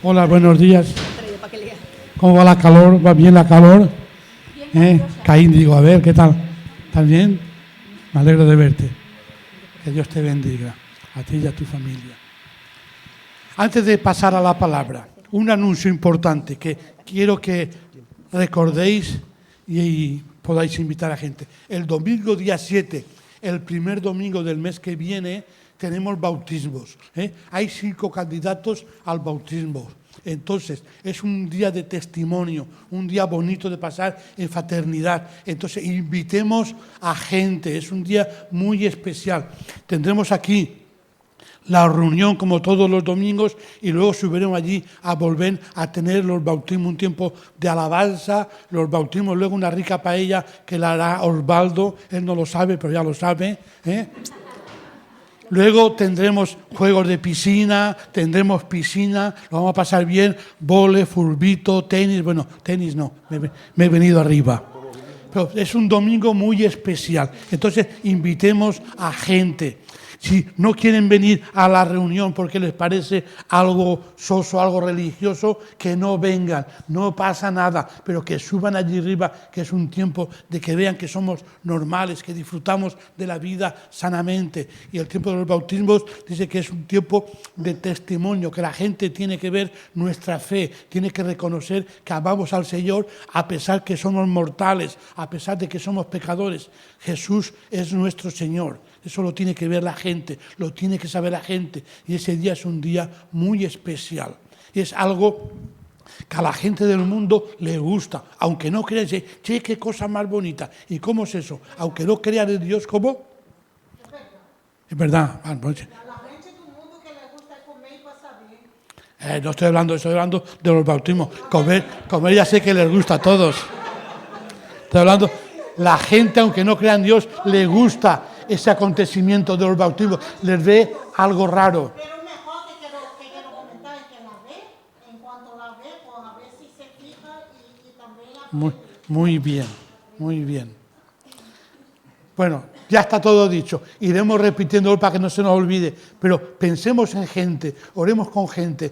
Hola, buenos días. ¿Cómo va la calor? ¿Va bien la calor? Caín, digo, a ver, ¿qué tal? ¿Estás bien? Me alegro de verte. Que Dios te bendiga, a ti y a tu familia. Antes de pasar a la palabra, un anuncio importante que quiero que recordéis y podáis invitar a gente. El domingo día 7, el primer domingo del mes que viene, tenemos bautismos. Hay 5 candidatos al bautismo. Entonces, es un día de testimonio, un día bonito de pasar en fraternidad. Entonces, invitemos a gente, es un día muy especial. Tendremos aquí la reunión como todos los domingos y luego subiremos allí a volver a tener los bautismos, un tiempo de alabanza, los bautismos, luego una rica paella que la hará Osvaldo, él no lo sabe, pero ya lo sabe. Luego tendremos juegos de piscina, lo vamos a pasar bien, vole, fulbito, tenis, bueno, tenis no, me he venido arriba. Pero es un domingo muy especial, entonces invitemos a gente. Si no quieren venir a la reunión porque les parece algo soso, algo religioso, que no vengan, no pasa nada, pero que suban allí arriba, que es un tiempo de que vean que somos normales, que disfrutamos de la vida sanamente. Y el tiempo de los bautismos dice que es un tiempo de testimonio, que la gente tiene que ver nuestra fe, tiene que reconocer que amamos al Señor a pesar que somos mortales, a pesar de que somos pecadores. Jesús es nuestro Señor. Eso lo tiene que ver la gente, lo tiene que saber la gente. Y ese día es un día muy especial. Y es algo que a la gente del mundo le gusta. Aunque no crean, che, qué cosa más bonita. ¿Y cómo es eso? Aunque no crean en Dios, ¿cómo? Es verdad. A la gente del mundo que le gusta comer y pasar bien. No estoy hablando de los bautismos. Comer ya sé que les gusta a todos. Estoy hablando, la gente, aunque no crean en Dios, le gusta ese acontecimiento de los bautismos, les ve algo raro. Pero mejor que lo comentaran que la ve, en cuanto la ve, pues a ver si se fija y también la Muy bien, muy bien. Bueno, ya está todo dicho, iremos repitiéndolo para que no se nos olvide, pero pensemos en gente, oremos con gente,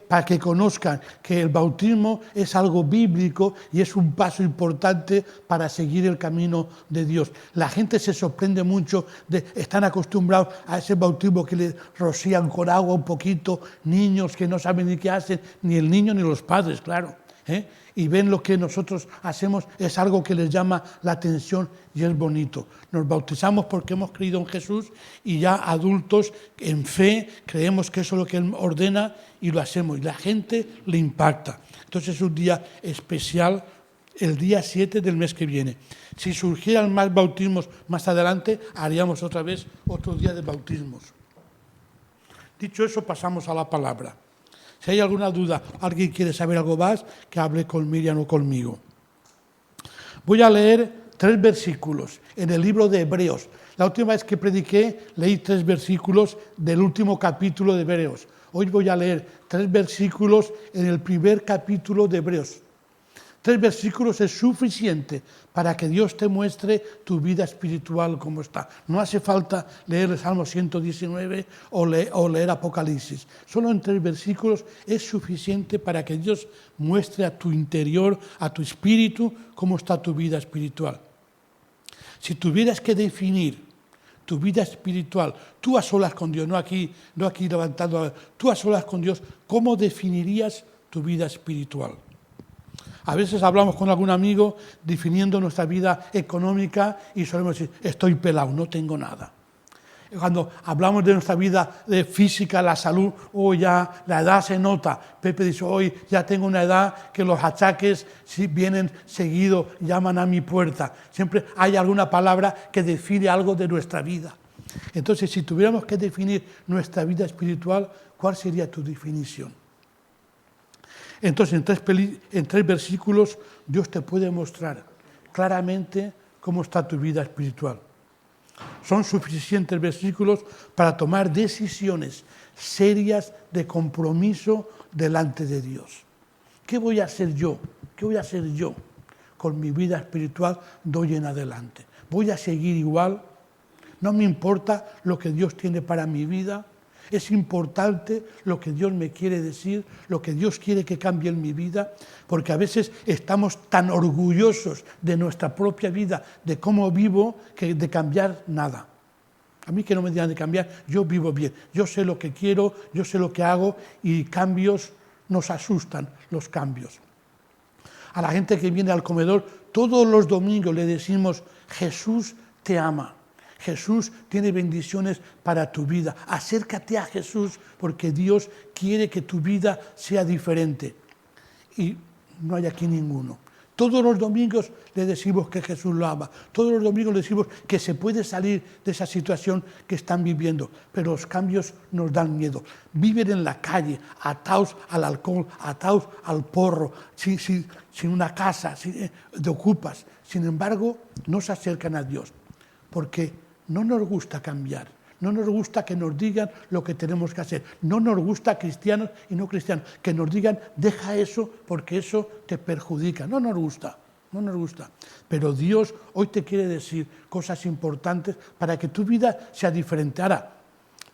para que conozcan que el bautismo es algo bíblico y es un paso importante para seguir el camino de Dios. La gente se sorprende mucho, están acostumbrados a ese bautismo que le rocían con agua un poquito, niños que no saben ni qué hacen, ni el niño ni los padres, claro. Y ven lo que nosotros hacemos, es algo que les llama la atención y es bonito. Nos bautizamos porque hemos creído en Jesús y ya adultos en fe creemos que eso es lo que Él ordena y lo hacemos. Y la gente le impacta. Entonces es un día especial, el día 7 del mes que viene. Si surgieran más bautismos más adelante, haríamos otra vez otro día de bautismos. Dicho eso, pasamos a la palabra. Si hay alguna duda, alguien quiere saber algo más, que hable con Miriam o conmigo. Voy a leer 3 versículos en el libro de Hebreos. La última vez que prediqué, leí 3 versículos del último capítulo de Hebreos. Hoy voy a leer 3 versículos en el primer capítulo de Hebreos. 3 versículos es suficiente para que Dios te muestre tu vida espiritual cómo está. No hace falta leer el Salmo 119 o leer Apocalipsis. Solo en 3 versículos es suficiente para que Dios muestre a tu interior, a tu espíritu, cómo está tu vida espiritual. Si tuvieras que definir tu vida espiritual, tú a solas con Dios, no aquí levantando, tú a solas con Dios, ¿cómo definirías tu vida espiritual? A veces hablamos con algún amigo definiendo nuestra vida económica y solemos decir, estoy pelado, no tengo nada. Cuando hablamos de nuestra vida física, la salud, ya la edad se nota. Pepe dice, hoy ya tengo una edad que los achaques si vienen seguido, llaman a mi puerta. Siempre hay alguna palabra que define algo de nuestra vida. Entonces, si tuviéramos que definir nuestra vida espiritual, ¿cuál sería tu definición? Entonces, en 3 versículos, Dios te puede mostrar claramente cómo está tu vida espiritual. Son suficientes versículos para tomar decisiones serias de compromiso delante de Dios. ¿Qué voy a hacer yo ¿Qué voy a hacer yo con mi vida espiritual de hoy en adelante? ¿Voy a seguir igual? ¿No me importa lo que Dios tiene para mi vida? ¿Es importante lo que Dios me quiere decir, lo que Dios quiere que cambie en mi vida? Porque a veces estamos tan orgullosos de nuestra propia vida, de cómo vivo, que de cambiar nada. A mí que no me digan de cambiar, yo vivo bien, yo sé lo que quiero, yo sé lo que hago y cambios nos asustan, los cambios. A la gente que viene al comedor, todos los domingos le decimos, Jesús te ama. Jesús tiene bendiciones para tu vida. Acércate a Jesús porque Dios quiere que tu vida sea diferente. Y no hay aquí ninguno. Todos los domingos le decimos que Jesús lo ama. Todos los domingos le decimos que se puede salir de esa situación que están viviendo. Pero los cambios nos dan miedo. Viven en la calle, atados al alcohol, atados al porro, sin una casa, de ocupas. Sin embargo, no se acercan a Dios. Porque no nos gusta cambiar, no nos gusta que nos digan lo que tenemos que hacer, no nos gusta cristianos y no cristianos, que nos digan deja eso porque eso te perjudica, no nos gusta. Pero Dios hoy te quiere decir cosas importantes para que tu vida sea diferente. Ahora,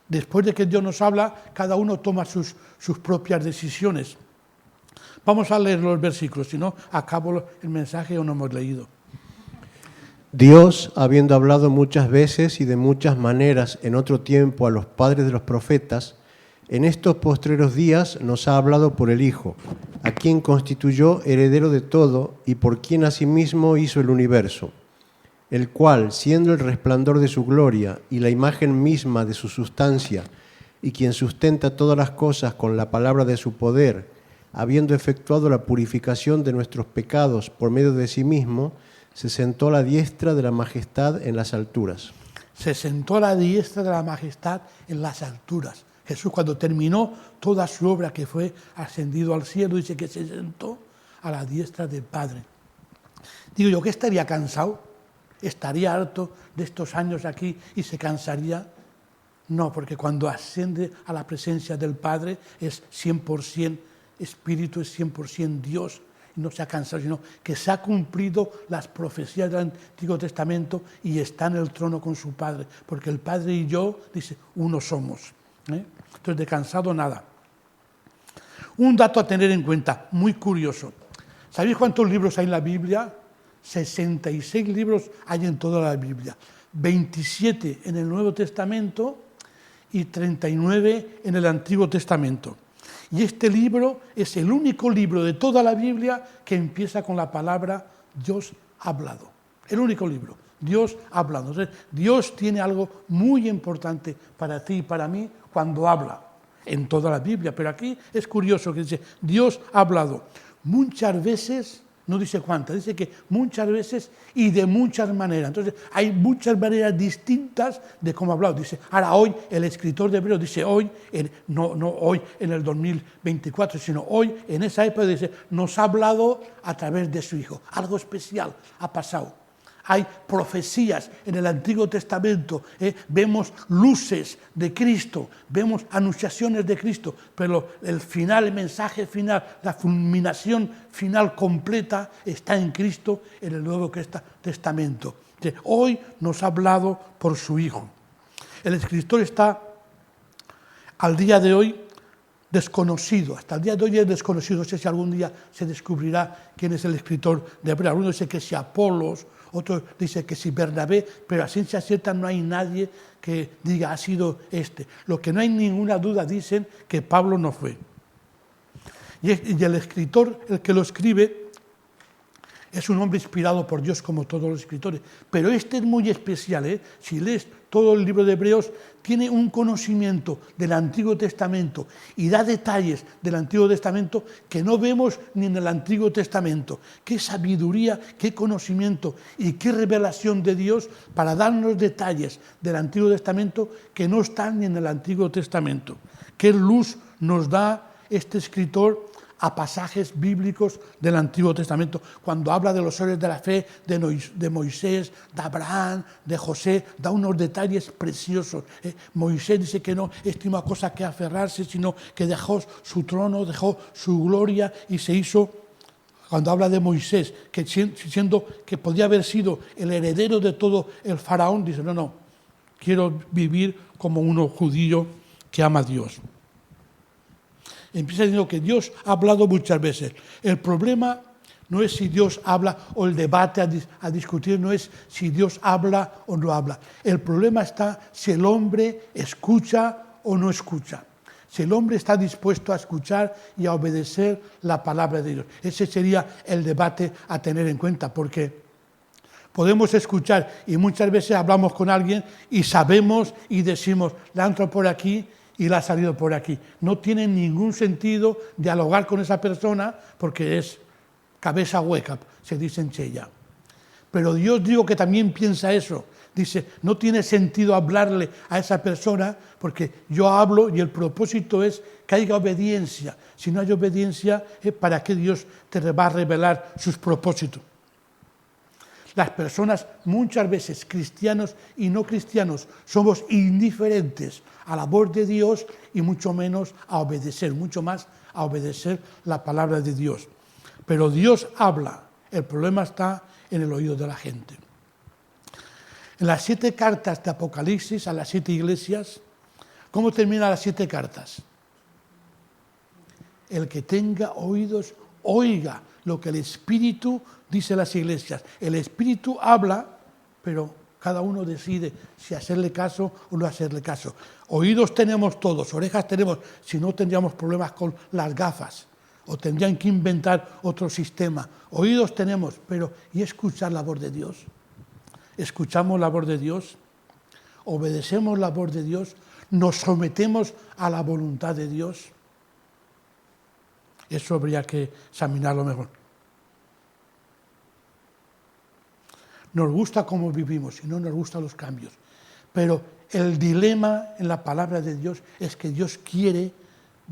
después de que Dios nos habla, cada uno toma sus propias decisiones. Vamos a leer los versículos, si no acabo el mensaje o no hemos leído. Dios, habiendo hablado muchas veces y de muchas maneras en otro tiempo a los padres de los profetas, en estos postreros días nos ha hablado por el Hijo, a quien constituyó heredero de todo y por quien asimismo hizo el universo, el cual, siendo el resplandor de su gloria y la imagen misma de su sustancia, y quien sustenta todas las cosas con la palabra de su poder, habiendo efectuado la purificación de nuestros pecados por medio de sí mismo, se sentó a la diestra de la majestad en las alturas. Se sentó a la diestra de la majestad en las alturas. Jesús, cuando terminó toda su obra, que fue ascendido al cielo, dice que se sentó a la diestra del Padre. Digo yo, ¿qué estaría cansado? ¿Estaría harto de estos años aquí y se cansaría? No, porque cuando asciende a la presencia del Padre es 100% Espíritu, es 100% Dios. No se ha cansado, sino que se ha cumplido las profecías del Antiguo Testamento y está en el trono con su Padre, porque el Padre y yo, dice, uno somos. Entonces, de cansado nada. Un dato a tener en cuenta, muy curioso. ¿Sabéis cuántos libros hay en la Biblia? 66 libros hay en toda la Biblia. 27 en el Nuevo Testamento y 39 en el Antiguo Testamento. Y este libro es el único libro de toda la Biblia que empieza con la palabra Dios ha hablado. El único libro, Dios ha hablado. Entonces, Dios tiene algo muy importante para ti y para mí cuando habla en toda la Biblia. Pero aquí es curioso que dice, Dios ha hablado. Muchas veces, no dice cuántas, dice que muchas veces y de muchas maneras. Entonces, hay muchas maneras distintas de cómo ha hablado. Dice, ahora hoy el escritor de Hebreos dice hoy, no hoy en el 2024, sino hoy en esa época dice, nos ha hablado a través de su Hijo. Algo especial ha pasado. Hay profecías en el Antiguo Testamento, vemos luces de Cristo, vemos anunciaciones de Cristo, pero el final, el mensaje final, la fulminación final completa está en Cristo en el Nuevo Testamento. Hoy nos ha hablado por su Hijo. El escritor está al día de hoy desconocido, hasta el día de hoy es desconocido, no sé si algún día se descubrirá quién es el escritor de Hebreos. Algunos dicen que si Apolos, otros dicen que si Bernabé, pero a ciencia cierta no hay nadie que diga ha sido este. Lo que no hay ninguna duda dicen que Pablo no fue. Y el escritor, el que lo escribe, es un hombre inspirado por Dios como todos los escritores, pero este es muy especial, Si lees todo el libro de Hebreos, tiene un conocimiento del Antiguo Testamento y da detalles del Antiguo Testamento que no vemos ni en el Antiguo Testamento. Qué sabiduría, qué conocimiento y qué revelación de Dios para darnos detalles del Antiguo Testamento que no están ni en el Antiguo Testamento. Qué luz nos da este escritor a pasajes bíblicos del Antiguo Testamento. Cuando habla de los héroes de la fe, de Moisés, de Abraham, de José, da unos detalles preciosos. Moisés dice que no estima cosa que aferrarse, sino que dejó su trono, dejó su gloria y se hizo Cuando habla de Moisés, que siendo que podía haber sido el heredero de todo el faraón, dice, no, quiero vivir como uno judío que ama a Dios. Empieza diciendo que Dios ha hablado muchas veces. El problema no es si Dios habla o el debate a discutir, no es si Dios habla o no habla. El problema está si el hombre escucha o no escucha. Si el hombre está dispuesto a escuchar y a obedecer la palabra de Dios. Ese sería el debate a tener en cuenta, porque podemos escuchar y muchas veces hablamos con alguien y sabemos y decimos, la ha entrado por aquí y la ha salido por aquí. No tiene ningún sentido dialogar con esa persona porque es cabeza hueca, se dice en Chella. Pero Dios digo que también piensa eso. Dice, no tiene sentido hablarle a esa persona porque yo hablo y el propósito es que haya obediencia. Si no hay obediencia, ¿para qué Dios te va a revelar sus propósitos? Las personas, muchas veces cristianos y no cristianos, somos indiferentes a la voz de Dios y mucho menos a obedecer, mucho más a obedecer la palabra de Dios. Pero Dios habla, el problema está en el oído de la gente. En las 7 cartas de Apocalipsis a las 7 iglesias, ¿cómo terminan las 7 cartas? El que tenga oídos, oiga lo que el Espíritu dice a las iglesias. El Espíritu habla, pero cada uno decide si hacerle caso o no hacerle caso. Oídos tenemos todos, orejas tenemos, si no tendríamos problemas con las gafas, o tendrían que inventar otro sistema. Oídos tenemos, pero ¿y escuchar la voz de Dios? ¿Escuchamos la voz de Dios? ¿Obedecemos la voz de Dios? ¿Nos sometemos a la voluntad de Dios? Eso habría que examinarlo mejor. Nos gusta cómo vivimos y no nos gustan los cambios. Pero el dilema en la palabra de Dios es que Dios quiere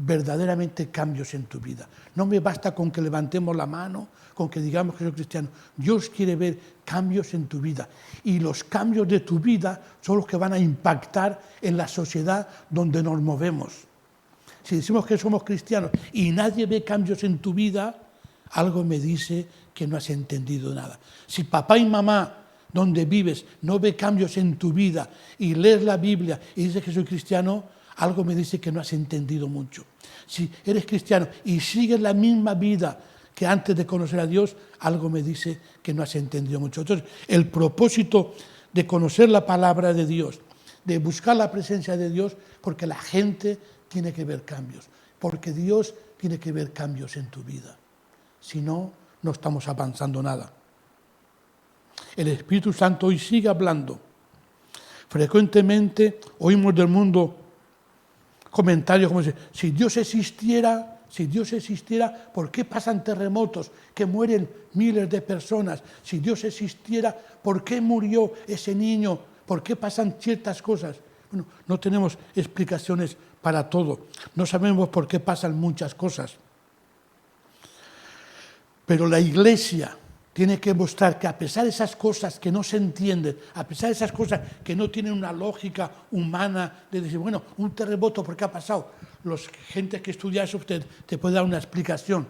verdaderamente cambios en tu vida. No me basta con que levantemos la mano, con que digamos que soy cristiano. Dios quiere ver cambios en tu vida. Y los cambios de tu vida son los que van a impactar en la sociedad donde nos movemos. Si decimos que somos cristianos y nadie ve cambios en tu vida, algo me dice que no has entendido nada. Si papá y mamá, donde vives, no ve cambios en tu vida y lees la Biblia y dices que soy cristiano, algo me dice que no has entendido mucho. Si eres cristiano y sigues la misma vida que antes de conocer a Dios, algo me dice que no has entendido mucho. Entonces, el propósito de conocer la palabra de Dios, de buscar la presencia de Dios, porque la gente tiene que ver cambios, porque Dios tiene que ver cambios en tu vida. Si no, no estamos avanzando nada. El Espíritu Santo hoy sigue hablando. Frecuentemente oímos del mundo comentarios como si Dios existiera, ¿por qué pasan terremotos que mueren miles de personas? Si Dios existiera, ¿por qué murió ese niño? ¿Por qué pasan ciertas cosas? Bueno, no tenemos explicaciones para todo. No sabemos por qué pasan muchas cosas. Pero la Iglesia tiene que mostrar que a pesar de esas cosas que no se entienden, a pesar de esas cosas que no tienen una lógica humana de decir, bueno, un terremoto, ¿por qué ha pasado? Gente que estudia eso te puede dar una explicación.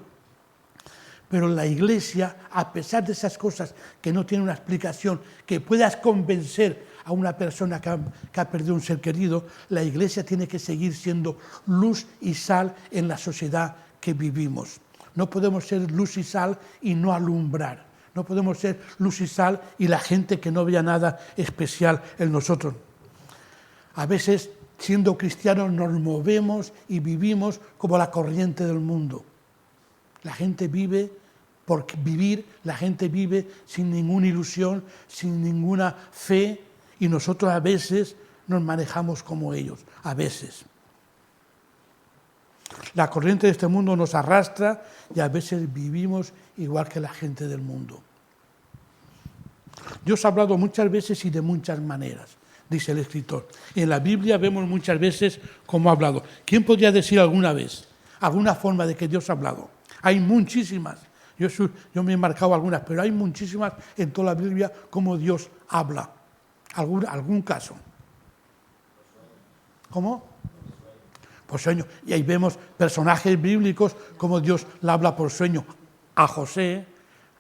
Pero la Iglesia, a pesar de esas cosas que no tienen una explicación, que puedas convencer a una persona que ha perdido un ser querido, la Iglesia tiene que seguir siendo luz y sal en la sociedad que vivimos. No podemos ser luz y sal y no alumbrar. No podemos ser luz y sal y la gente que no vea nada especial en nosotros. A veces, siendo cristianos, nos movemos y vivimos como la corriente del mundo. La gente vive por vivir, la gente vive sin ninguna ilusión, sin ninguna fe, y nosotros a veces nos manejamos como ellos, a veces. La corriente de este mundo nos arrastra y a veces vivimos igual que la gente del mundo. Dios ha hablado muchas veces y de muchas maneras, dice el escritor. En la Biblia vemos muchas veces cómo ha hablado. ¿Quién podría decir alguna vez, alguna forma de que Dios ha hablado? Hay muchísimas. Yo me he marcado algunas, pero hay muchísimas en toda la Biblia cómo Dios habla. ¿Algún caso? ¿Cómo? Por sueño. Y ahí vemos personajes bíblicos como Dios le habla por sueño. a José,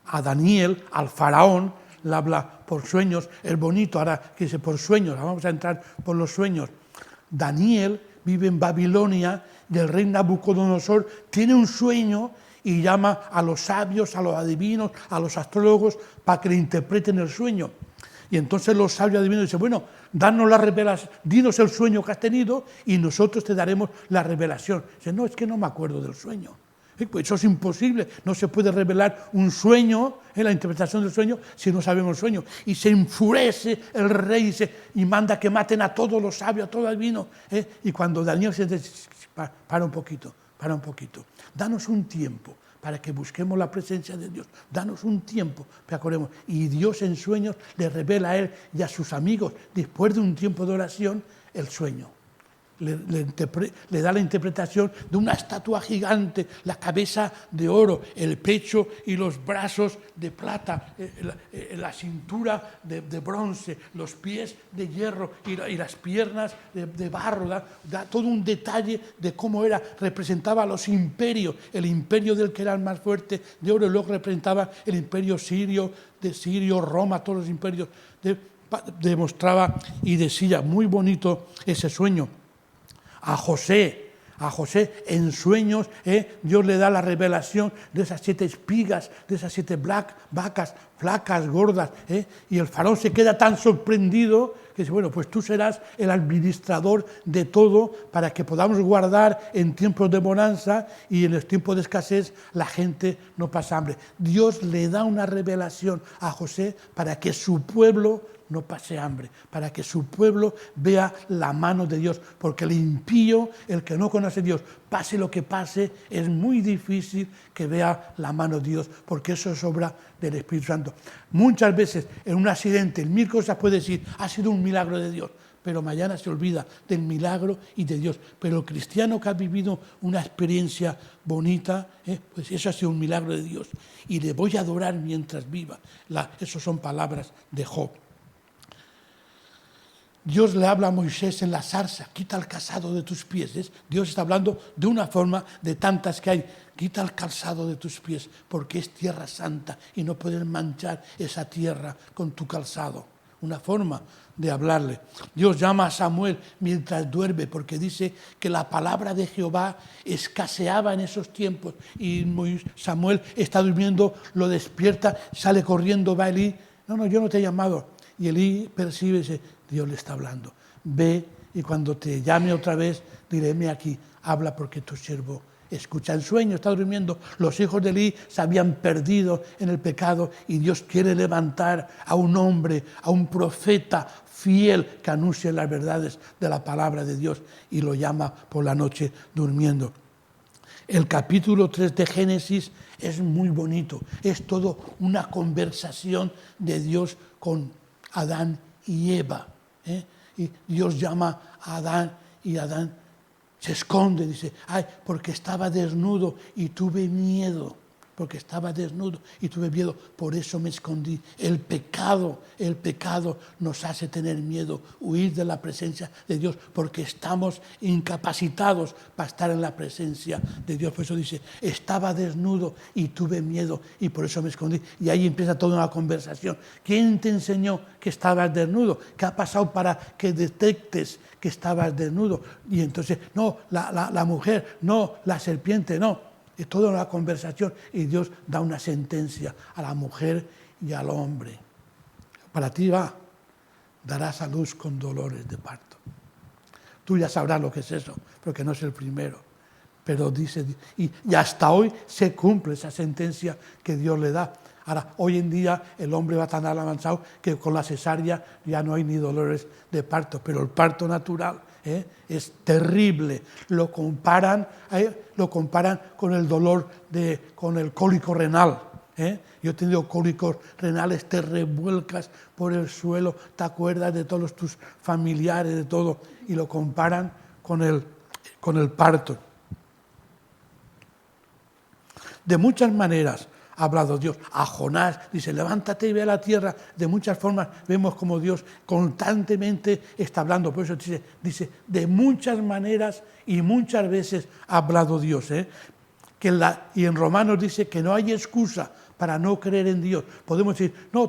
a Daniel, al faraón, le habla por sueños. Es bonito ahora que dice por sueños, vamos a entrar por los sueños. Daniel vive en Babilonia y el rey Nabucodonosor tiene un sueño y llama a los sabios, a los adivinos, a los astrólogos para que le interpreten el sueño. Y entonces los sabios adivinos dicen, bueno, danos la revelación, dinos el sueño que has tenido y nosotros te daremos la revelación. Dice, no, es que no me acuerdo del sueño. Pues eso es imposible, no se puede revelar un sueño, la interpretación del sueño, si no sabemos el sueño. Y se enfurece el rey y manda que maten a todos los sabios, a todos los adivinos. Y cuando Daniel se dice, para un poquito, danos un tiempo para que busquemos la presencia de Dios. Danos un tiempo para que oremos. Y Dios en sueños le revela a él y a sus amigos, después de un tiempo de oración, el sueño. Le da la interpretación de una estatua gigante, la cabeza de oro, el pecho y los brazos de plata, la cintura de bronce, los pies de hierro y las piernas de barro. Da todo un detalle de cómo era, representaba a los imperios, el imperio del que era el más fuerte de oro, y luego representaba el imperio sirio, Roma, todos los imperios, demostraba y decía, muy bonito ese sueño. A José en sueños, Dios le da la revelación de esas 7 espigas, de esas 7 vacas flacas, gordas, y el faraón se queda tan sorprendido que dice, bueno, pues tú serás el administrador de todo para que podamos guardar en tiempos de bonanza y en los tiempos de escasez la gente no pasa hambre. Dios le da una revelación a José para que su pueblo no pase hambre, para que su pueblo vea la mano de Dios, porque el impío, el que no conoce a Dios, pase lo que pase, es muy difícil que vea la mano de Dios, porque eso es obra del Espíritu Santo. Muchas veces en un accidente, en 1000 cosas puede decir, ha sido un milagro de Dios, pero mañana se olvida del milagro y de Dios. Pero el cristiano que ha vivido una experiencia bonita, pues eso ha sido un milagro de Dios. Y le voy a adorar mientras viva. Esas son palabras de Job. Dios le habla a Moisés en la zarza, quita el calzado de tus pies. ¿Ves? Dios está hablando de una forma de tantas que hay. Quita el calzado de tus pies, porque es tierra santa y no puedes manchar esa tierra con tu calzado. Una forma de hablarle. Dios llama a Samuel mientras duerme, porque dice que la palabra de Jehová escaseaba en esos tiempos. Y Samuel está durmiendo, lo despierta, sale corriendo, va Elí. No, yo no te he llamado. Y Elí percibe y dice, Dios le está hablando. Ve y cuando te llame otra vez, diréme aquí, habla porque tu siervo escucha. En sueño está durmiendo. Los hijos de Elí se habían perdido en el pecado y Dios quiere levantar a un hombre, a un profeta fiel que anuncie las verdades de la palabra de Dios y lo llama por la noche durmiendo. El capítulo 3 de Génesis es muy bonito. Es todo una conversación de Dios con Adán y Eva. Y Dios llama a Adán y Adán se esconde, dice, ay, porque estaba desnudo y tuve miedo, por eso me escondí. El pecado nos hace tener miedo, huir de la presencia de Dios, porque estamos incapacitados para estar en la presencia de Dios. Por eso dice, estaba desnudo y tuve miedo y por eso me escondí. Y ahí empieza toda una conversación. ¿Quién te enseñó que estabas desnudo? ¿Qué ha pasado para que detectes que estabas desnudo? Y entonces, no, la mujer, no, la serpiente, no. Es toda una conversación y Dios da una sentencia a la mujer y al hombre. Para ti darás a luz con dolores de parto. Tú ya sabrás lo que es eso, porque no es el primero. Pero dice, y hasta hoy se cumple esa sentencia que Dios le da. Ahora, hoy en día el hombre va tan avanzado que con la cesárea ya no hay ni dolores de parto, pero el parto natural es terrible. Lo comparan con el dolor con el cólico renal. Yo he tenido cólicos renales, te revuelcas por el suelo, te acuerdas de todos tus familiares, de todo, y lo comparan con el parto. De muchas maneras ha hablado Dios. A Jonás dice, levántate y ve a la tierra. De muchas formas vemos como Dios constantemente está hablando. Por eso dice de muchas maneras y muchas veces ha hablado Dios. y en Romanos dice que no hay excusa para no creer en Dios. Podemos decir, no,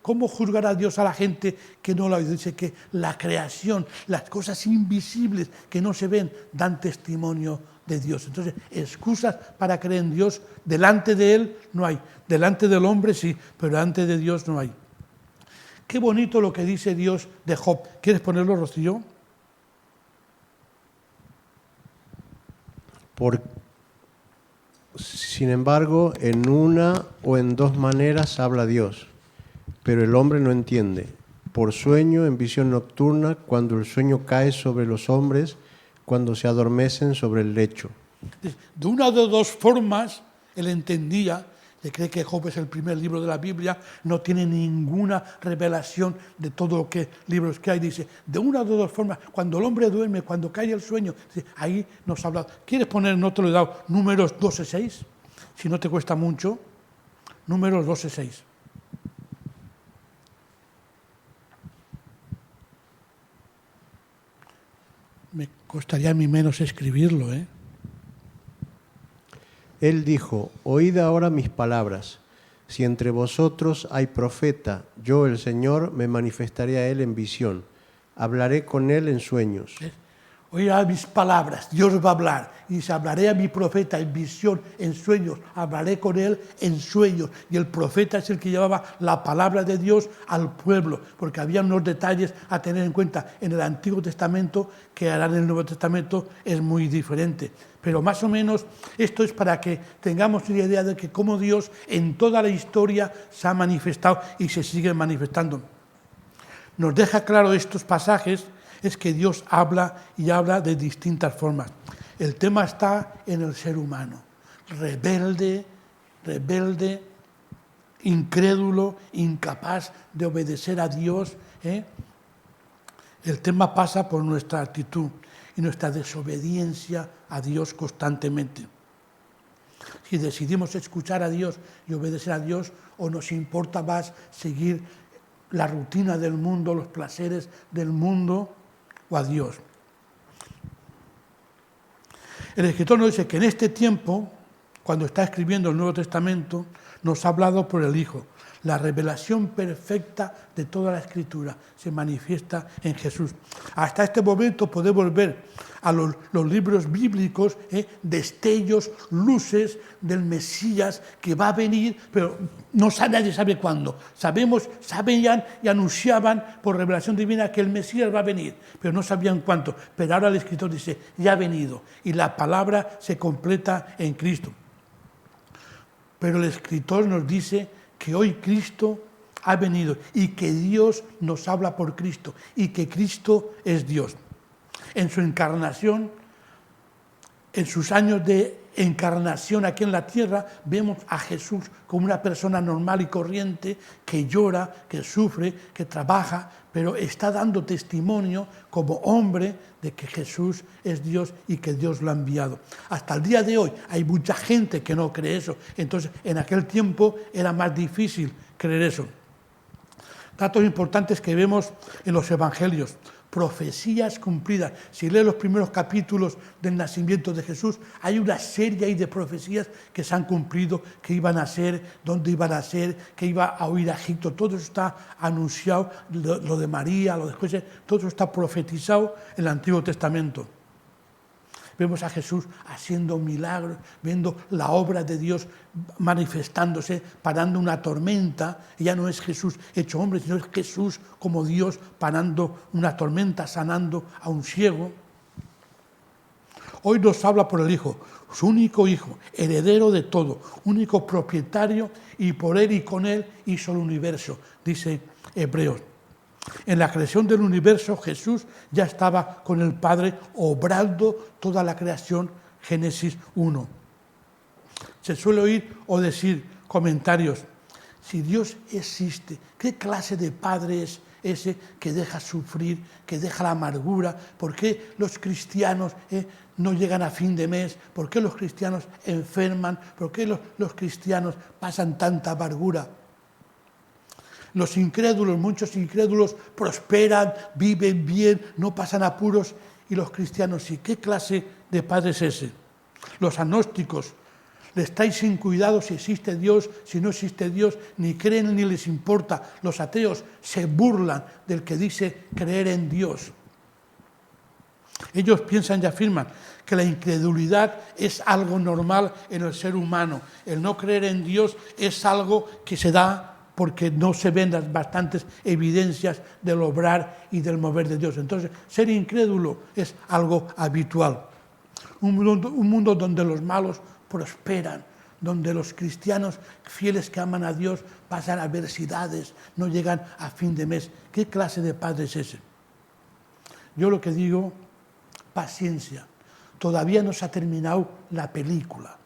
¿cómo juzgará Dios a la gente que no lo oye? Dice que la creación, las cosas invisibles que no se ven, dan testimonio de Dios. Entonces, excusas para creer en Dios, delante de Él no hay. Delante del hombre sí, pero delante de Dios no hay. Qué bonito lo que dice Dios de Job. ¿Quieres ponerlo, Rocío? Sin embargo, en una o en dos maneras habla Dios, pero el hombre no entiende. Por sueño, en visión nocturna, cuando el sueño cae sobre los hombres, cuando se adormecen sobre el lecho. De una de dos formas, él entendía, se cree que Job es el primer libro de la Biblia, no tiene ninguna revelación de todo lo que libros que hay. Dice, de una de dos formas, cuando el hombre duerme, cuando cae el sueño, dice, ahí nos habla. ¿Quieres poner, no te lo he dado, Números 12:6? Si no te cuesta mucho, Números 12:6. Me costaría a mí menos escribirlo, ¿eh? Él dijo, oíd ahora mis palabras. Si entre vosotros hay profeta, yo el Señor me manifestaré a él en visión. Hablaré con él en sueños. Oirá mis palabras, Dios va a hablar. Y dice, hablaré a mi profeta en visión, en sueños. Hablaré con él en sueños. Y el profeta es el que llevaba la palabra de Dios al pueblo. Porque había unos detalles a tener en cuenta en el Antiguo Testamento que ahora en el Nuevo Testamento es muy diferente. Pero más o menos esto es para que tengamos una idea de que cómo Dios en toda la historia se ha manifestado y se sigue manifestando. Nos deja claro estos pasajes es que Dios habla y habla de distintas formas. El tema está en el ser humano, rebelde, incrédulo, incapaz de obedecer a Dios. El tema pasa por nuestra actitud y nuestra desobediencia a Dios constantemente. Si decidimos escuchar a Dios y obedecer a Dios, o nos importa más seguir la rutina del mundo, los placeres del mundo, o a Dios. El escritor nos dice que en este tiempo, cuando está escribiendo el Nuevo Testamento, nos ha hablado por el Hijo. La revelación perfecta de toda la Escritura se manifiesta en Jesús. Hasta este momento podemos ver a los libros bíblicos, destellos, luces del Mesías que va a venir, pero nadie sabe cuándo. Sabían y anunciaban por revelación divina que el Mesías va a venir, pero no sabían cuánto. Pero ahora el escritor dice, ya ha venido, y la palabra se completa en Cristo. Pero el escritor nos dice que hoy Cristo ha venido y que Dios nos habla por Cristo y que Cristo es Dios. En su encarnación, en sus años de encarnación aquí en la tierra, vemos a Jesús como una persona normal y corriente que llora, que sufre, que trabaja, pero está dando testimonio como hombre de que Jesús es Dios y que Dios lo ha enviado. Hasta el día de hoy hay mucha gente que no cree eso. Entonces, en aquel tiempo era más difícil creer eso. Datos importantes que vemos en los evangelios. Profecías cumplidas. Si lees los primeros capítulos del nacimiento de Jesús, hay una serie ahí de profecías que se han cumplido, que iban a ser, dónde iban a ser, que iba a huir a Egipto. Todo eso está anunciado, lo de María, lo de José, todo eso está profetizado en el Antiguo Testamento. Vemos a Jesús haciendo milagros, viendo la obra de Dios manifestándose, parando una tormenta. Y ya no es Jesús hecho hombre, sino es Jesús como Dios parando una tormenta, sanando a un ciego. Hoy nos habla por el Hijo, su único Hijo, heredero de todo, único propietario, y por Él y con Él hizo el universo, dice Hebreos. En la creación del universo, Jesús ya estaba con el Padre obrando toda la creación, Génesis 1. Se suele oír o decir comentarios, si Dios existe, ¿qué clase de Padre es ese que deja sufrir, que deja la amargura? ¿Por qué los cristianos no llegan a fin de mes? ¿Por qué los cristianos enferman? ¿Por qué los cristianos pasan tanta amargura? Los incrédulos, muchos incrédulos prosperan, viven bien, no pasan apuros, y los cristianos sí. ¿Qué clase de padre es ese? Los agnósticos, estáis sin cuidado si existe Dios, si no existe Dios, ni creen ni les importa. Los ateos se burlan del que dice creer en Dios. Ellos piensan y afirman que la incredulidad es algo normal en el ser humano. El no creer en Dios es algo que se da porque no se ven las bastantes evidencias del obrar y del mover de Dios. Entonces, ser incrédulo es algo habitual. Un mundo donde los malos prosperan, donde los cristianos fieles que aman a Dios pasan adversidades, no llegan a fin de mes. ¿Qué clase de padre es ese? Yo lo que digo, paciencia. Todavía no se ha terminado la película.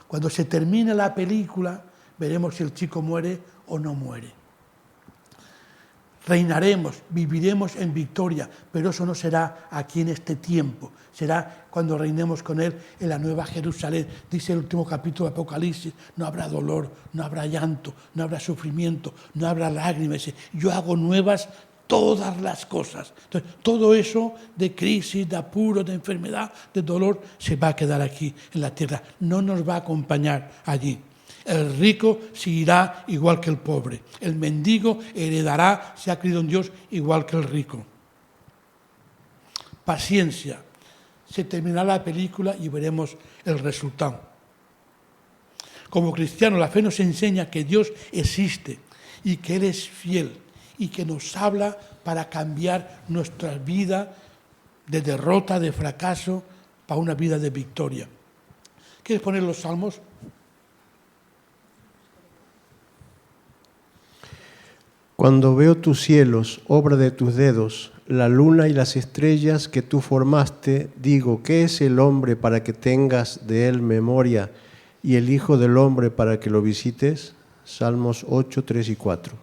Cuando se termine la película, veremos si el chico muere o no muere. Reinaremos, viviremos en victoria, pero eso no será aquí en este tiempo, será cuando reinemos con Él en la nueva Jerusalén. Dice el último capítulo de Apocalipsis, no habrá dolor, no habrá llanto, no habrá sufrimiento, no habrá lágrimas. Yo hago nuevas todas las cosas. Entonces, todo eso de crisis, de apuro, de enfermedad, de dolor, se va a quedar aquí en la tierra, no nos va a acompañar allí. El rico seguirá igual que el pobre. El mendigo heredará, si ha creído en Dios, igual que el rico. Paciencia. Se terminará la película y veremos el resultado. Como cristianos, la fe nos enseña que Dios existe y que Él es fiel y que nos habla para cambiar nuestra vida de derrota, de fracaso, para una vida de victoria. ¿Quieres poner los salmos? Cuando veo tus cielos, obra de tus dedos, la luna y las estrellas que tú formaste, digo, ¿qué es el hombre para que tengas de él memoria y el Hijo del hombre para que lo visites? Salmos 8, 3 y 4.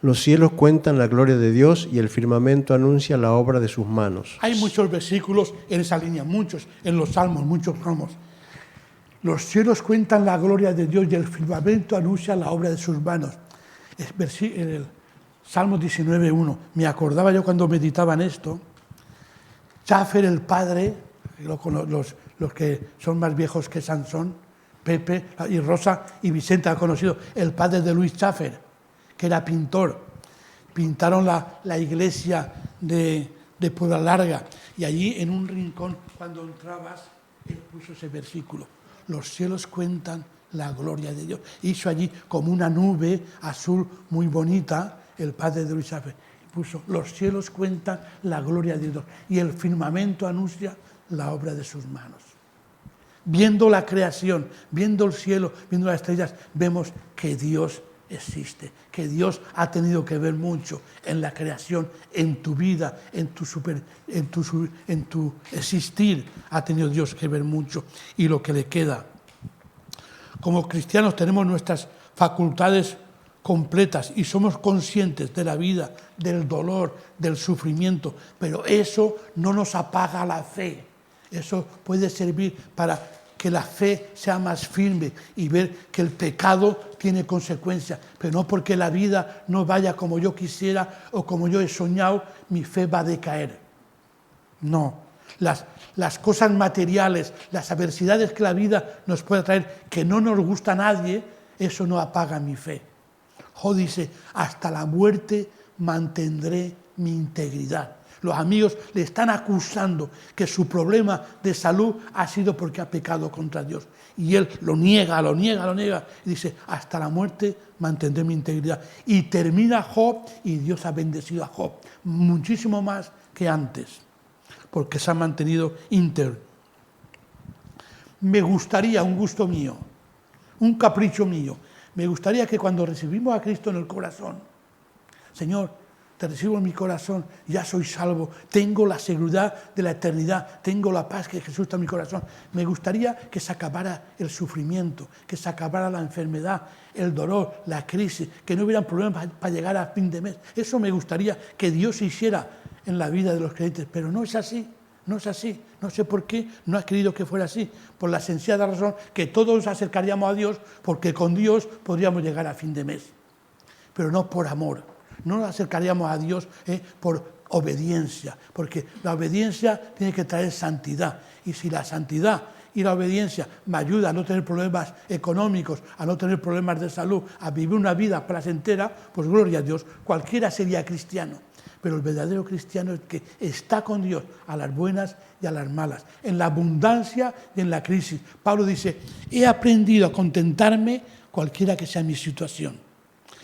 Los cielos cuentan la gloria de Dios y el firmamento anuncia la obra de sus manos. Hay muchos versículos en esa línea, muchos en los salmos, muchos salmos. Los cielos cuentan la gloria de Dios y el firmamento anuncia la obra de sus manos. En el Salmo 19:1, me acordaba yo cuando meditaba en esto, Chafer el padre, los que son más viejos que Sansón, Pepe y Rosa y Vicente han conocido, el padre de Luis Chafer, que era pintor. Pintaron la iglesia de Puebla Larga y allí en un rincón, cuando entrabas, él puso ese versículo. Los cielos cuentan la gloria de Dios. Hizo allí como una nube azul muy bonita, el padre de Luis Chafer. Puso, los cielos cuentan la gloria de Dios y el firmamento anuncia la obra de sus manos. Viendo la creación, viendo el cielo, viendo las estrellas, vemos que Dios existe, que Dios ha tenido que ver mucho en la creación, en tu vida, en tu existir, ha tenido Dios que ver mucho y lo que le queda. Como cristianos tenemos nuestras facultades completas y somos conscientes de la vida, del dolor, del sufrimiento, pero eso no nos apaga la fe. Eso puede servir para que la fe sea más firme y ver que el pecado tiene consecuencias, pero no porque la vida no vaya como yo quisiera o como yo he soñado, mi fe va a decaer. No. Las cosas materiales, las adversidades que la vida nos puede traer, que no nos gusta a nadie, eso no apaga mi fe. Job dice, hasta la muerte mantendré mi integridad. Los amigos le están acusando que su problema de salud ha sido porque ha pecado contra Dios. Y él lo niega. Y dice, hasta la muerte mantendré mi integridad. Y termina Job y Dios ha bendecido a Job muchísimo más que antes, porque se ha mantenido íntegro. Me gustaría, un gusto mío, un capricho mío, me gustaría que cuando recibimos a Cristo en el corazón, Señor, te recibo en mi corazón, ya soy salvo, tengo la seguridad de la eternidad, tengo la paz que Jesús está en mi corazón. Me gustaría que se acabara el sufrimiento, que se acabara la enfermedad, el dolor, la crisis, que no hubieran problemas para llegar a fin de mes. Eso me gustaría que Dios hiciera en la vida de los creyentes, pero no es así, no es así. No sé por qué no ha querido que fuera así, por la sencilla razón que todos nos acercaríamos a Dios, porque con Dios podríamos llegar a fin de mes, pero no por amor. No nos acercaríamos a Dios por obediencia, porque la obediencia tiene que traer santidad, y si la santidad y la obediencia me ayuda a no tener problemas económicos, a no tener problemas de salud, a vivir una vida placentera, pues gloria a Dios, cualquiera sería cristiano. Pero el verdadero cristiano es el que está con Dios a las buenas y a las malas, en la abundancia y en la crisis. Pablo dice, he aprendido a contentarme cualquiera que sea mi situación.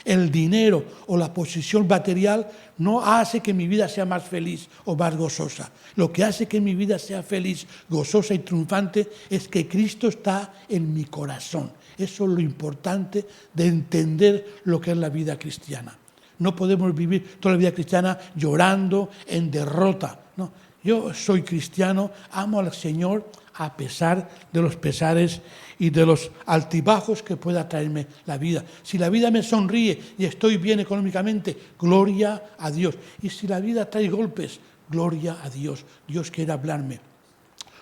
El dinero o la posición material no hace que mi vida sea más feliz o más gozosa. Lo que hace que mi vida sea feliz, gozosa y triunfante es que Cristo está en mi corazón. Eso es lo importante de entender lo que es la vida cristiana. No podemos vivir toda la vida cristiana llorando en derrota. No, yo soy cristiano, amo al Señor a pesar de los pesares y de los altibajos que pueda traerme la vida. Si la vida me sonríe y estoy bien económicamente, gloria a Dios. Y si la vida trae golpes, gloria a Dios. Dios quiere hablarme.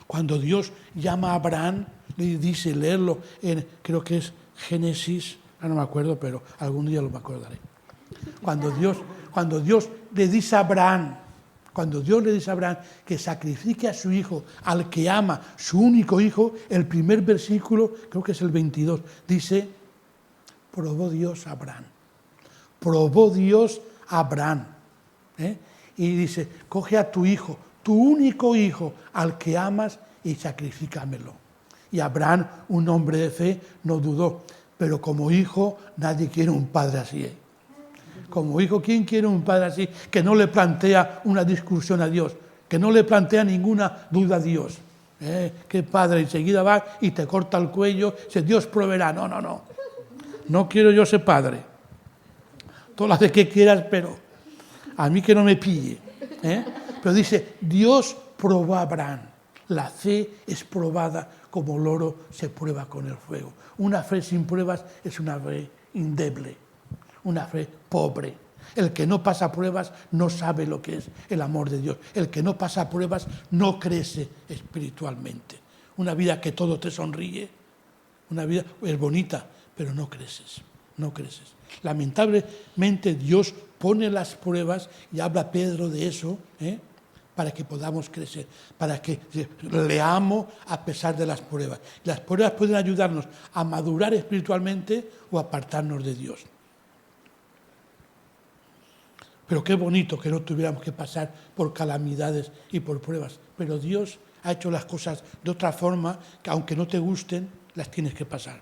Cuando Dios llama a Abraham, le dice, leerlo en, creo que es Génesis, no me acuerdo, pero algún día lo me acordaré. Cuando Dios le dice a Abraham, que sacrifique a su hijo, al que ama, su único hijo, el primer versículo, creo que es el 22, dice, probó Dios a Abraham. Probó Dios a Abraham. Y dice, coge a tu hijo, tu único hijo, al que amas, y sacrifícamelo. Y Abraham, un hombre de fe, no dudó. Pero como hijo, nadie quiere un padre así. Como hijo, ¿quién quiere un padre así que no le plantea una discusión a Dios? Que no le plantea ninguna duda a Dios. ¿Qué padre? Enseguida va y te corta el cuello, dice, Dios proveerá. No. No quiero yo ser padre. Todas las de que quieras, pero a mí que no me pille. Pero dice, Dios probó a Abraham. La fe es probada como el oro se prueba con el fuego. Una fe sin pruebas es una fe endeble. Una fe pobre. El que no pasa pruebas no sabe lo que es el amor de Dios. El que no pasa pruebas no crece espiritualmente. Una vida que todo te sonríe, una vida es bonita, pero no creces. Lamentablemente Dios pone las pruebas, y habla Pedro de eso, para que podamos crecer, para que leamos a pesar de las pruebas. Las pruebas pueden ayudarnos a madurar espiritualmente o a apartarnos de Dios. Pero qué bonito que no tuviéramos que pasar por calamidades y por pruebas. Pero Dios ha hecho las cosas de otra forma, que aunque no te gusten, las tienes que pasar.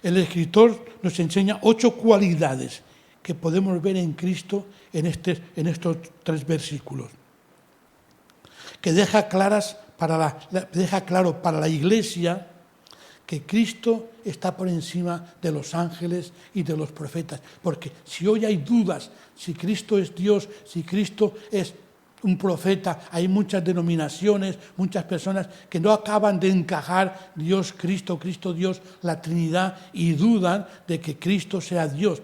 El escritor nos enseña 8 cualidades que podemos ver en Cristo en estos 3 versículos. Que deja claro para la Iglesia que Cristo está por encima de los ángeles y de los profetas. Porque si hoy hay dudas, si Cristo es Dios, si Cristo es un profeta, hay muchas denominaciones, muchas personas que no acaban de encajar Dios, Cristo, Dios, la Trinidad, y dudan de que Cristo sea Dios.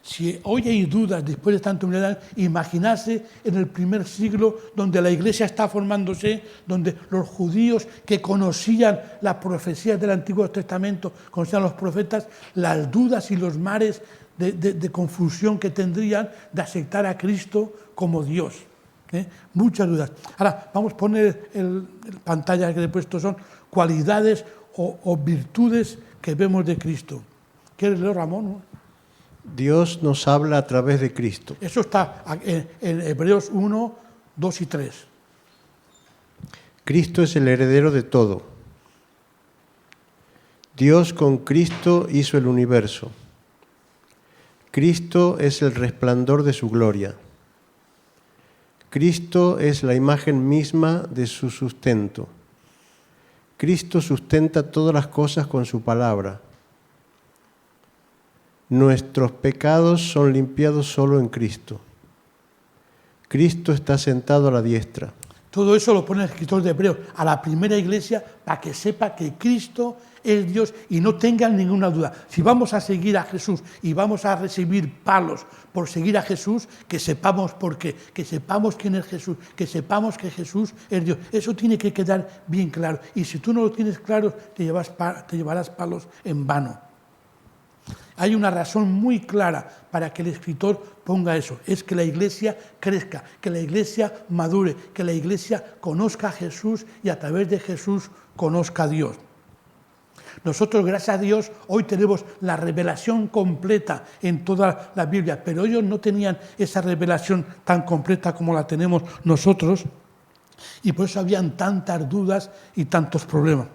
Si hoy hay dudas después de tanta humildad, imaginarse en el primer siglo donde la iglesia está formándose, donde los judíos que conocían las profecías del Antiguo Testamento, conocían los profetas, las dudas y los mares de confusión que tendrían de aceptar a Cristo como Dios. Muchas dudas. Ahora, vamos a poner el pantalla que he puesto, son cualidades o virtudes que vemos de Cristo. ¿Quieres leer, Ramón? Dios nos habla a través de Cristo. Eso está en Hebreos 1, 2 y 3. Cristo es el heredero de todo. Dios con Cristo hizo el universo. Cristo es el resplandor de su gloria. Cristo es la imagen misma de su sustento. Cristo sustenta todas las cosas con su palabra. Nuestros pecados son limpiados solo en Cristo. Cristo está sentado a la diestra. Todo eso lo pone el escritor de Hebreos a la primera iglesia para que sepa que Cristo es Dios y no tengan ninguna duda. Si vamos a seguir a Jesús y vamos a recibir palos por seguir a Jesús, que sepamos por qué, que sepamos quién es Jesús, que sepamos que Jesús es Dios. Eso tiene que quedar bien claro. Y si tú no lo tienes claro, te llevarás palos en vano. Hay una razón muy clara para que el escritor ponga eso, es que la iglesia crezca, que la iglesia madure, que la iglesia conozca a Jesús y a través de Jesús conozca a Dios. Nosotros, gracias a Dios, hoy tenemos la revelación completa en toda la Biblia, pero ellos no tenían esa revelación tan completa como la tenemos nosotros y por eso habían tantas dudas y tantos problemas.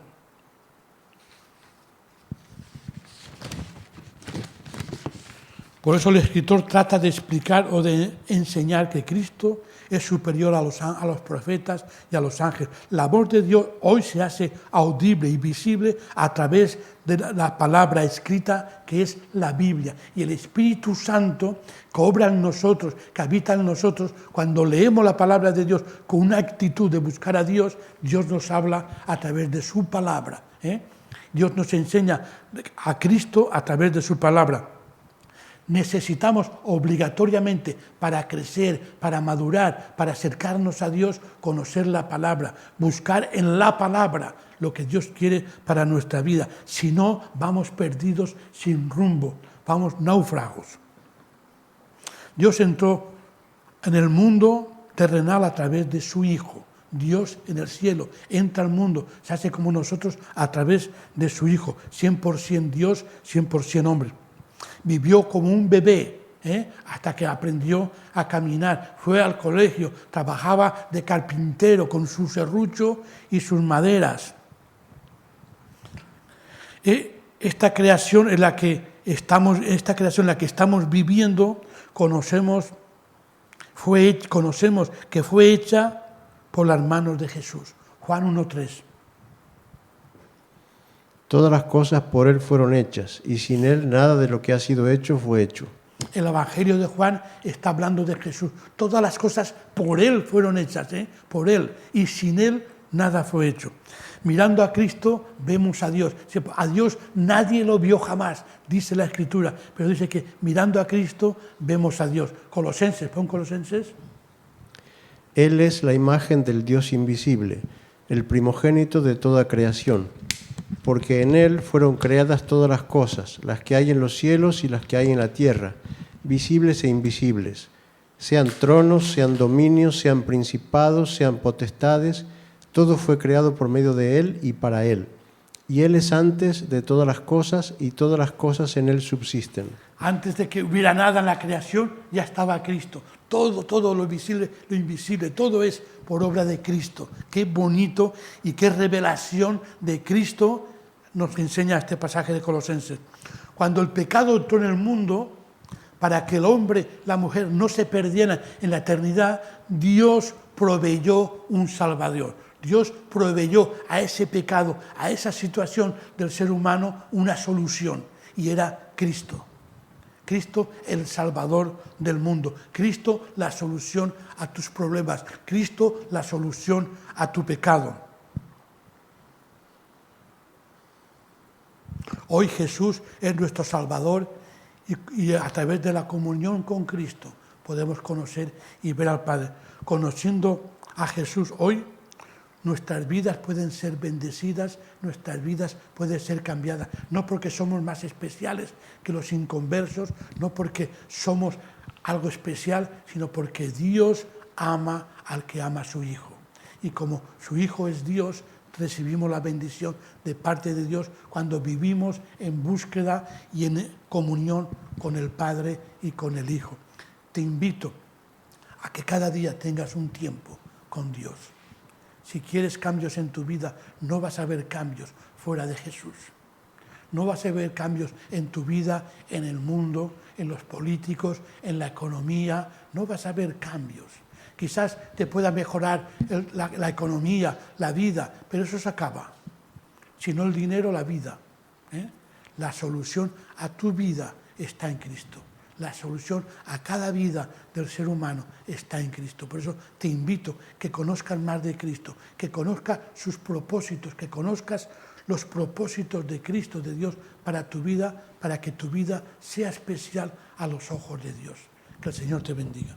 Por eso el escritor trata de explicar o de enseñar que Cristo es superior a los profetas y a los ángeles. La voz de Dios hoy se hace audible y visible a través de la palabra escrita que es la Biblia. Y el Espíritu Santo que obra en nosotros, que habita en nosotros, cuando leemos la palabra de Dios con una actitud de buscar a Dios, Dios nos habla a través de su palabra. Dios nos enseña a Cristo a través de su palabra. Necesitamos obligatoriamente para crecer, para madurar, para acercarnos a Dios, conocer la palabra, buscar en la palabra lo que Dios quiere para nuestra vida. Si no, vamos perdidos sin rumbo, vamos náufragos. Dios entró en el mundo terrenal a través de su Hijo. Dios en el cielo entra al mundo, se hace como nosotros a través de su Hijo, 100% Dios, 100% hombre. Vivió como un bebé, hasta que aprendió a caminar. Fue al colegio, trabajaba de carpintero con su serrucho y sus maderas. Esta creación en la que estamos viviendo, conocemos que fue hecha por las manos de Jesús. Juan 1:3. Todas las cosas por Él fueron hechas, y sin Él nada de lo que ha sido hecho fue hecho. El Evangelio de Juan está hablando de Jesús. Todas las cosas por Él fueron hechas, por Él, y sin Él nada fue hecho. Mirando a Cristo vemos a Dios. A Dios nadie lo vio jamás, dice la Escritura, pero dice que mirando a Cristo vemos a Dios. Colosenses, pon Colosenses. Él es la imagen del Dios invisible, el primogénito de toda creación. Porque en Él fueron creadas todas las cosas, las que hay en los cielos y las que hay en la tierra, visibles e invisibles, sean tronos, sean dominios, sean principados, sean potestades, todo fue creado por medio de Él y para Él. Y Él es antes de todas las cosas y todas las cosas en Él subsisten. Antes de que hubiera nada en la creación, ya estaba Cristo. Todo lo visible, lo invisible, todo es por obra de Cristo. Qué bonito y qué revelación de Cristo nos enseña este pasaje de Colosenses. Cuando el pecado entró en el mundo, para que el hombre, la mujer no se perdieran en la eternidad, Dios proveyó un Salvador. Dios proveyó a ese pecado, a esa situación del ser humano, una solución. Y era Cristo. Cristo, el Salvador del mundo. Cristo, la solución a tus problemas. Cristo, la solución a tu pecado. Hoy Jesús es nuestro Salvador y a través de la comunión con Cristo podemos conocer y ver al Padre. Conociendo a Jesús hoy, nuestras vidas pueden ser bendecidas, nuestras vidas pueden ser cambiadas. No porque somos más especiales que los inconversos, no porque somos algo especial, sino porque Dios ama al que ama a su Hijo. Y como su Hijo es Dios, recibimos la bendición de parte de Dios cuando vivimos en búsqueda y en comunión con el Padre y con el Hijo. Te invito a que cada día tengas un tiempo con Dios. Si quieres cambios en tu vida, no vas a ver cambios fuera de Jesús. No vas a ver cambios en tu vida, en el mundo, en los políticos, en la economía. No vas a ver cambios. Quizás te pueda mejorar la economía, la vida, pero eso se acaba. Si no el dinero, la vida. La solución a tu vida está en Cristo. La solución a cada vida del ser humano está en Cristo. Por eso te invito a que conozcas más de Cristo, que conozcas sus propósitos, que conozcas los propósitos de Cristo, de Dios, para tu vida, para que tu vida sea especial a los ojos de Dios. Que el Señor te bendiga.